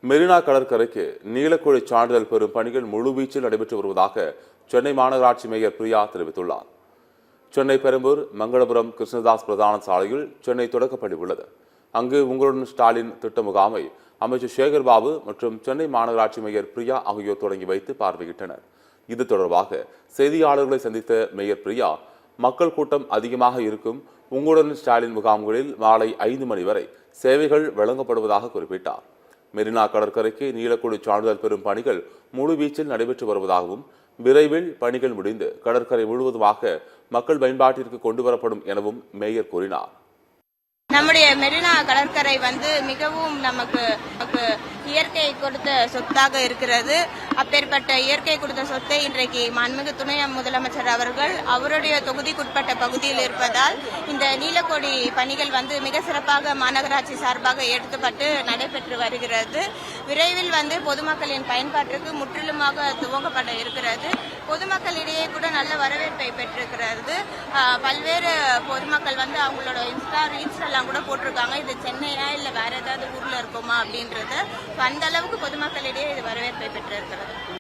மெரினா கடற்கரைக்கு நீலக்குழி சான்றிதழ் பெறும் பணிகள் முழுவீச்சில் நடைபெற்று வருவதாக சென்னை மாநகராட்சி மேயர் பிரியா தெரிவித்துள்ளார். சென்னை பெரம்பூர் மங்களபுரம் கிருஷ்ணதாஸ் பிரதான சாலையில் சென்னை தொடக்கப்பள்ளி உள்ளது. அங்கு உங்களுடன் ஸ்டாலின் திட்ட முகாமை அமைச்சர் சேகர் பாபு மற்றும் சென்னை மாநகராட்சி மேயர் பிரியா ஆகியோர் தொடங்கி வைத்து பார்வையிட்டனர். இது தொடர்பாக செய்தியாளர்களை சந்தித்த மேயர் பிரியா, மக்கள் கூட்டம் அதிகமாக இருக்கும் உங்களுடன் ஸ்டாலின் முகாம்களில் மாலை 5 மணி வரை சேவைகள் வழங்கப்படுவதாக குறிப்பிட்டார். மெரினா கடற்கரைக்கு நீலக்குழி சான்றிதழ் பெறும் பணிகள் முழுவீச்சில் நடைபெற்று வருவதாகவும் விரைவில் பணிகள் முடிந்து கடற்கரை முழுவதுமாக மக்கள் பயன்பாட்டிற்கு கொண்டு வரப்படும் எனவும் மேயர் கூறினார். நம்முடைய மெரினா கடற்கரை மிகவும் நமக்கு இயற்கை கொடுத்த சொத்தாக இருக்கிறது. அப்பேற்பட்ட இயற்கை கொடுத்த சொத்தை இன்றைக்கு மாண்புமிகு துணை முதலமைச்சர் அவர்கள் அவருடைய தொகுதிக்குட்பட்ட பகுதியில் இருப்பதால் இந்த நீலக்கொடி பணிகள் மிக சிறப்பாக மாநகராட்சி சார்பாக எடுக்கப்பட்டு நடைபெற்று வருகிறது. விரைவில் பொதுமக்களின் பயன்பாட்டிற்கு முற்றிலுமாக துவங்கப்பட இருக்கிறது. பொதுமக்களிடையே கூட நல்ல வரவேற்பை பெற்றிருக்கிறது. பல்வேறு பொதுமக்கள் அவங்களோட இன்ஸ்டா ரீல்ஸ் எல்லாம் கூட போட்டிருக்காங்க, இது சென்னையா இல்ல வேற ஏதாவது ஊர்ல இருக்குமா அப்படின்றது. அந்த அளவுக்கு பொதுமக்களிடையே இது வரவேற்பை பெற்றிருக்கிறது.